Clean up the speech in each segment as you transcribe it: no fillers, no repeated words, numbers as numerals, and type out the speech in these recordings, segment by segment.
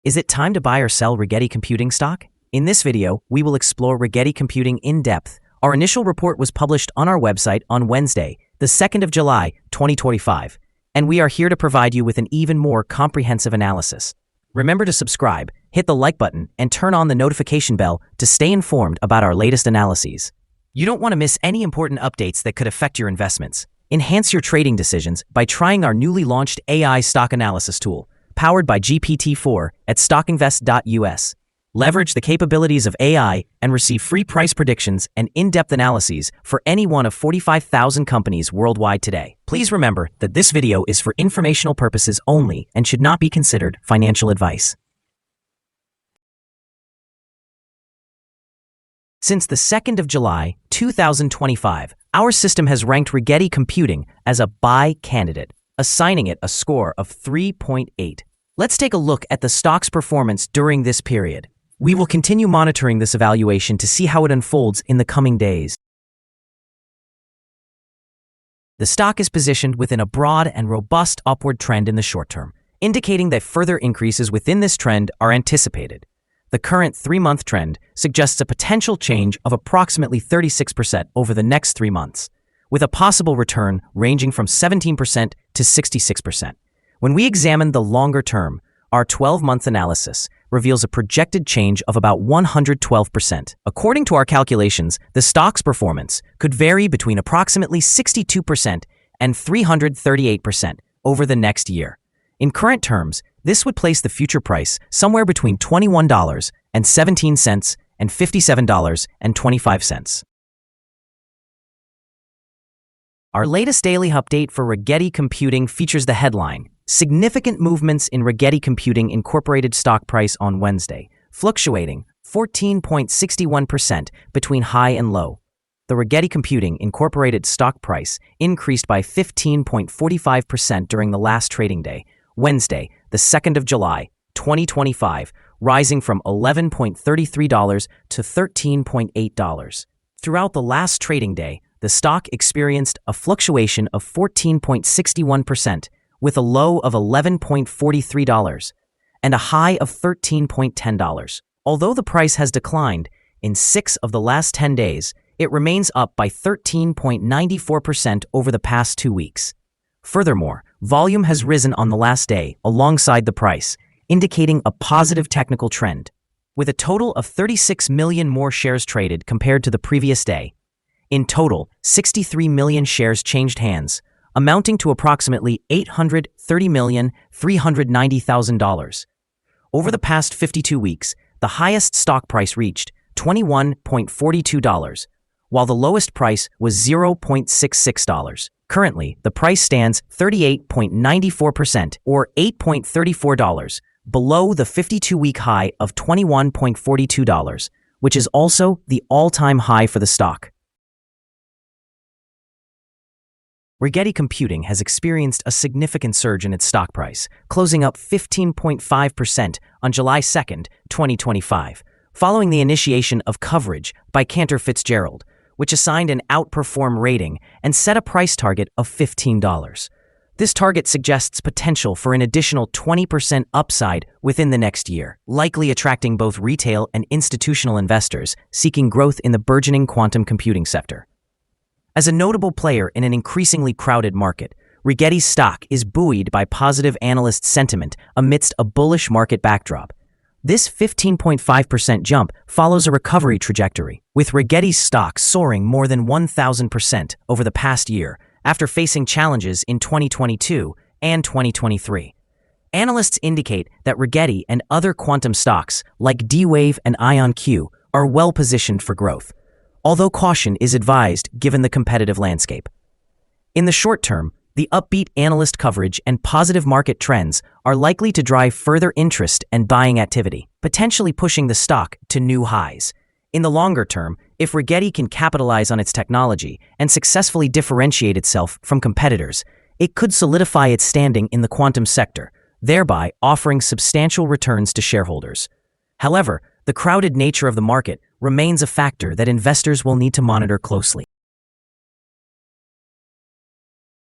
Is it time to buy or sell Rigetti Computing stock? In this video, we will explore Rigetti Computing in depth. Our initial report was published on our website on Wednesday, the 2nd of July, 2025, and we are here to provide you with an even more comprehensive analysis. Remember to subscribe, hit the like button, and turn on the notification bell to stay informed about our latest analyses. You don't want to miss any important updates that could affect your investments. Enhance your trading decisions by trying our newly launched AI stock analysis tool, powered by GPT-4 at StockInvest.us. Leverage the capabilities of AI and receive free price predictions and in-depth analyses for any one of 45,000 companies worldwide today. Please remember that this video is for informational purposes only and should not be considered financial advice. Since the 2nd of July, 2025, our system has ranked Rigetti Computing as a buy candidate, assigning it a score of 3.8. Let's take a look at the stock's performance during this period. We will continue monitoring this evaluation to see how it unfolds in the coming days. The stock is positioned within a broad and robust upward trend in the short term, indicating that further increases within this trend are anticipated. The current 3-month trend suggests a potential change of approximately 36% over the next 3 months, with a possible return ranging from 17% to 66%. When we examine the longer term, our 12-month analysis reveals a projected change of about 112%. According to our calculations, the stock's performance could vary between approximately 62% and 338% over the next year. In current terms, this would place the future price somewhere between $21.17 and $57.25. Our latest daily update for Rigetti Computing features the headline, Significant Movements in Rigetti Computing Incorporated Stock Price on Wednesday, fluctuating 14.61% between high and low. The Rigetti Computing Incorporated stock price increased by 15.45% during the last trading day, Wednesday, the 2nd of July, 2025, rising from $11.33 to $13.8. Throughout the last trading day, the stock experienced a fluctuation of 14.61%, with a low of $11.43 and a high of $13.10. Although the price has declined in 6 of the last 10 days, it remains up by 13.94% over the past 2 weeks. Furthermore, volume has risen on the last day alongside the price, indicating a positive technical trend. With a total of 36 million more shares traded compared to the previous day, in total, 63 million shares changed hands, amounting to approximately $830,390,000. Over the past 52 weeks, the highest stock price reached $21.42, while the lowest price was $0.66. Currently, the price stands 38.94% or $8.34 below the 52-week high of $21.42, which is also the all-time high for the stock. Rigetti Computing has experienced a significant surge in its stock price, closing up 15.5% on July 2nd, 2025, following the initiation of coverage by Cantor Fitzgerald, which assigned an outperform rating and set a price target of $15. This target suggests potential for an additional 20% upside within the next year, likely attracting both retail and institutional investors seeking growth in the burgeoning quantum computing sector. As a notable player in an increasingly crowded market, Rigetti's stock is buoyed by positive analyst sentiment amidst a bullish market backdrop. This 15.5% jump follows a recovery trajectory, with Rigetti's stock soaring more than 1,000% over the past year after facing challenges in 2022 and 2023. Analysts indicate that Rigetti and other quantum stocks like D-Wave and IonQ are well positioned for growth, although caution is advised given the competitive landscape. In the short term, the upbeat analyst coverage and positive market trends are likely to drive further interest and buying activity, potentially pushing the stock to new highs. In the longer term, if Rigetti can capitalize on its technology and successfully differentiate itself from competitors, it could solidify its standing in the quantum sector, thereby offering substantial returns to shareholders. However, the crowded nature of the market remains a factor that investors will need to monitor closely.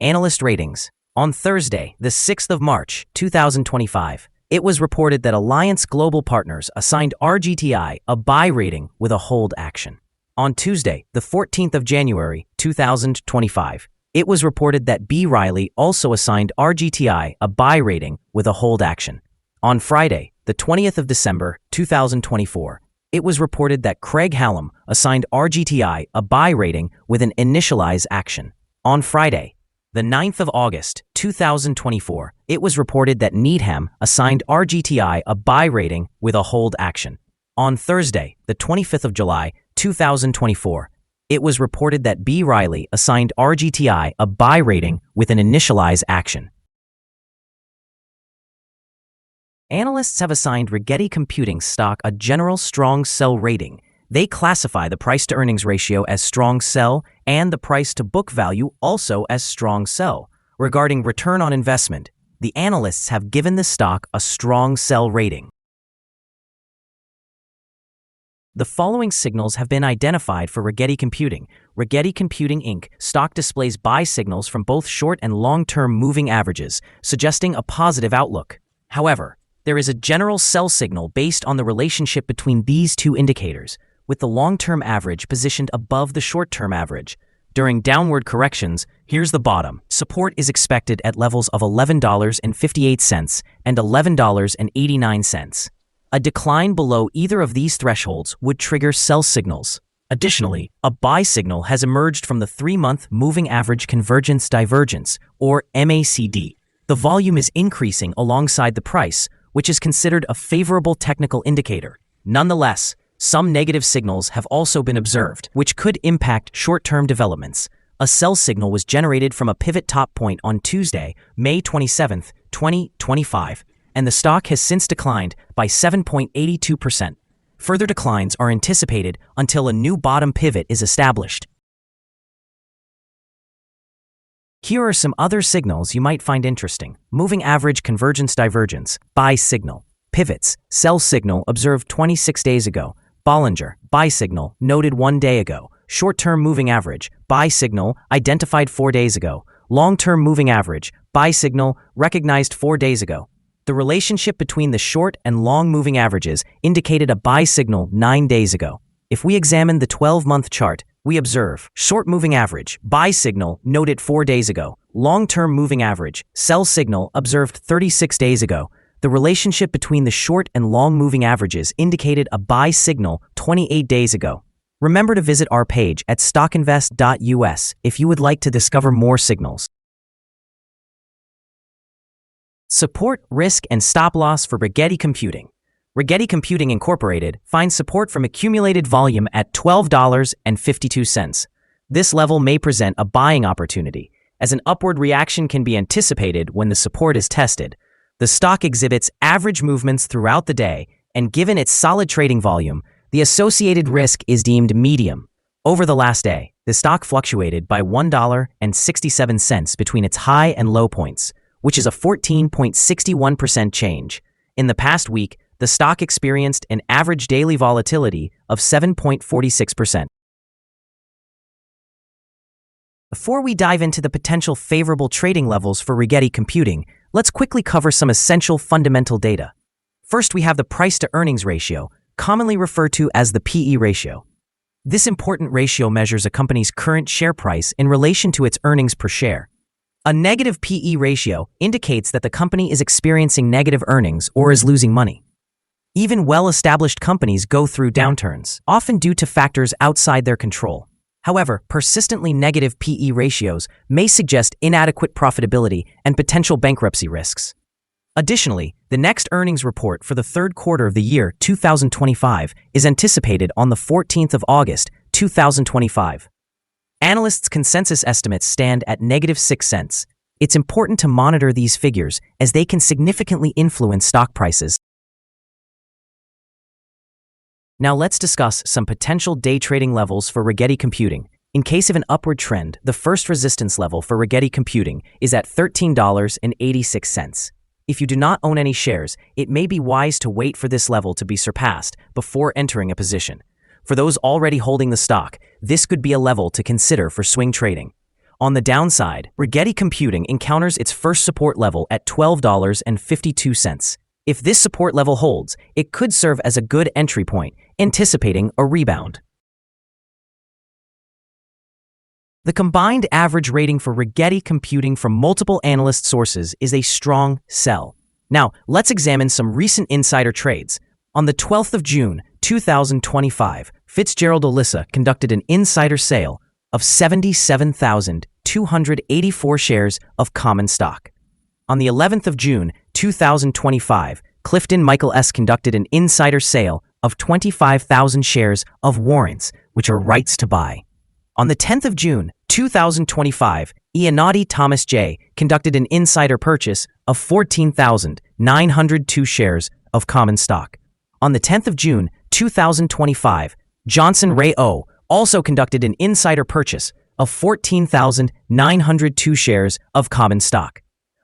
Analyst ratings. On Thursday, the 6th of March, 2025, it was reported that Alliance Global Partners assigned RGTI a buy rating with a hold action. On Tuesday, the 14th of January, 2025, it was reported that B. Riley also assigned RGTI a buy rating with a hold action. On Friday, the 20th of December, 2024, it was reported that Craig Hallam assigned RGTI a buy rating with an initialize action. On Friday, the 9th of August, 2024, it was reported that Needham assigned RGTI a buy rating with a hold action. On Thursday, the 25th of July, 2024, it was reported that B. Riley assigned RGTI a buy rating with an initialize action. Analysts have assigned Rigetti Computing stock a general strong sell rating. They classify the price-to-earnings ratio as strong sell and the price-to-book value also as strong sell. Regarding return on investment, the analysts have given the stock a strong sell rating. The following signals have been identified for Rigetti Computing. Rigetti Computing Inc. stock displays buy signals from both short and long-term moving averages, suggesting a positive outlook. However, there is a general sell signal based on the relationship between these two indicators, with the long-term average positioned above the short-term average. During downward corrections, here's the bottom. Support is expected at levels of $11.58 and $11.89. A decline below either of these thresholds would trigger sell signals. Additionally, a buy signal has emerged from the 3-month moving average convergence divergence, or MACD. The volume is increasing alongside the price, which is considered a favorable technical indicator. Nonetheless, some negative signals have also been observed, which could impact short-term developments. A sell signal was generated from a pivot top point on Tuesday, May 27, 2025, and the stock has since declined by 7.82%. Further declines are anticipated until a new bottom pivot is established. Here are some other signals you might find interesting. Moving average convergence divergence, buy signal. Pivots, sell signal observed 26 days ago. Bollinger, buy signal, noted 1 day ago. Short-term moving average, buy signal, identified 4 days ago. Long-term moving average, buy signal, recognized 4 days ago. The relationship between the short and long moving averages indicated a buy signal 9 days ago. If we examine the 12-month chart, we observe short moving average, buy signal, noted 4 days ago. Long-term moving average, sell signal, observed 36 days ago. The relationship between the short and long moving averages indicated a buy signal 28 days ago. Remember to visit our page at StockInvest.us if you would like to discover more signals. Support, risk, and stop loss for Rigetti Computing. Rigetti Computing Incorporated finds support from accumulated volume at $12.52. This level may present a buying opportunity, as an upward reaction can be anticipated when the support is tested. The stock exhibits average movements throughout the day, and given its solid trading volume, the associated risk is deemed medium. Over the last day, the stock fluctuated by $1.67 between its high and low points, which is a 14.61% change. In the past week, the stock experienced an average daily volatility of 7.46%. Before we dive into the potential favorable trading levels for Rigetti Computing, let's quickly cover some essential fundamental data. First, we have the price-to-earnings ratio, commonly referred to as the PE ratio. This important ratio measures a company's current share price in relation to its earnings per share. A negative PE ratio indicates that the company is experiencing negative earnings or is losing money. Even well-established companies go through downturns, often due to factors outside their control. However, persistently negative PE ratios may suggest inadequate profitability and potential bankruptcy risks. Additionally, the next earnings report for the third quarter of the year 2025 is anticipated on the 14th of August, 2025. Analysts' consensus estimates stand at -6 cents. It's important to monitor these figures as they can significantly influence stock prices. Now let's discuss some potential day trading levels for Rigetti Computing. In case of an upward trend, the first resistance level for Rigetti Computing is at $13.86. If you do not own any shares, it may be wise to wait for this level to be surpassed before entering a position. For those already holding the stock, this could be a level to consider for swing trading. On the downside, Rigetti Computing encounters its first support level at $12.52. If this support level holds, it could serve as a good entry point, anticipating a rebound. The combined average rating for Rigetti Computing from multiple analyst sources is a strong sell. Now, let's examine some recent insider trades. On the 12th of June, 2025, Fitzgerald Alyssa conducted an insider sale of 77,284 shares of common stock. On the 11th of June, 2025, Clifton Michael S. conducted an insider sale of 25,000 shares of warrants, which are rights to buy. On the 10th of June, 2025, Ianati Thomas J. conducted an insider purchase of 14,902 shares of common stock. On the 10th of June, 2025, Johnson Ray O. also conducted an insider purchase of 14,902 shares of common stock.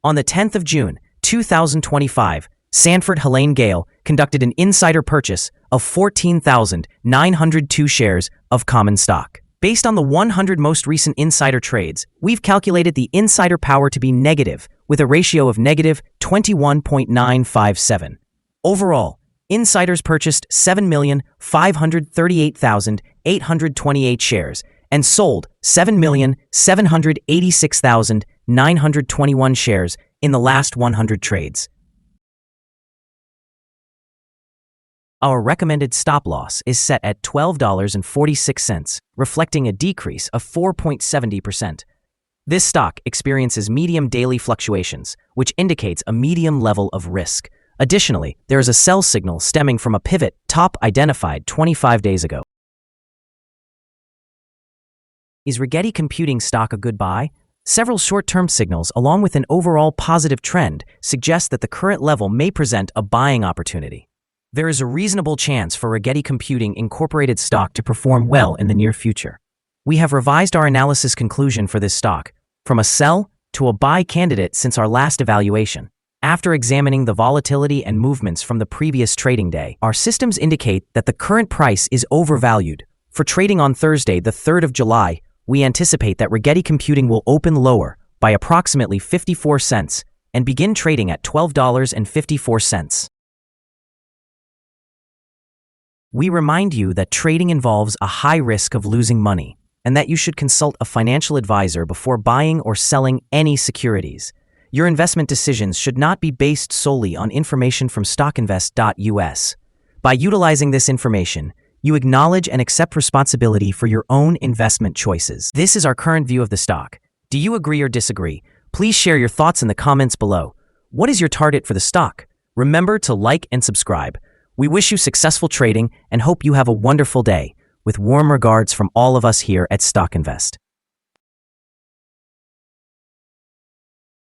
On the 10th of June, 2025, Sanford Helene Gale conducted an insider purchase of 14,902 shares of common stock. Based on the 100 most recent insider trades, we've calculated the insider power to be negative, with a ratio of negative 21.957. Overall, insiders purchased 7,538,828 shares and sold 7,786,921 shares in the last 100 trades. Our recommended stop loss is set at $12.46, reflecting a decrease of 4.70%. This stock experiences medium daily fluctuations, which indicates a medium level of risk. Additionally, there is a sell signal stemming from a pivot top identified 25 days ago. Is Rigetti Computing stock a good buy? Several short-term signals, along with an overall positive trend, suggest that the current level may present a buying opportunity. There is a reasonable chance for Rigetti Computing Incorporated stock to perform well in the near future. We have revised our analysis conclusion for this stock from a sell to a buy candidate since our last evaluation. After examining the volatility and movements from the previous trading day, our systems indicate that the current price is overvalued. For trading on Thursday, the 3rd of July, we anticipate that Rigetti Computing will open lower by approximately 54 cents and begin trading at $12.54. We remind you that trading involves a high risk of losing money and that you should consult a financial advisor before buying or selling any securities. Your investment decisions should not be based solely on information from StockInvest.us. By utilizing this information, you acknowledge and accept responsibility for your own investment choices. This is our current view of the stock. Do you agree or disagree? Please share your thoughts in the comments below. What is your target for the stock? Remember to like and subscribe. We wish you successful trading and hope you have a wonderful day. With warm regards from all of us here at StockInvest.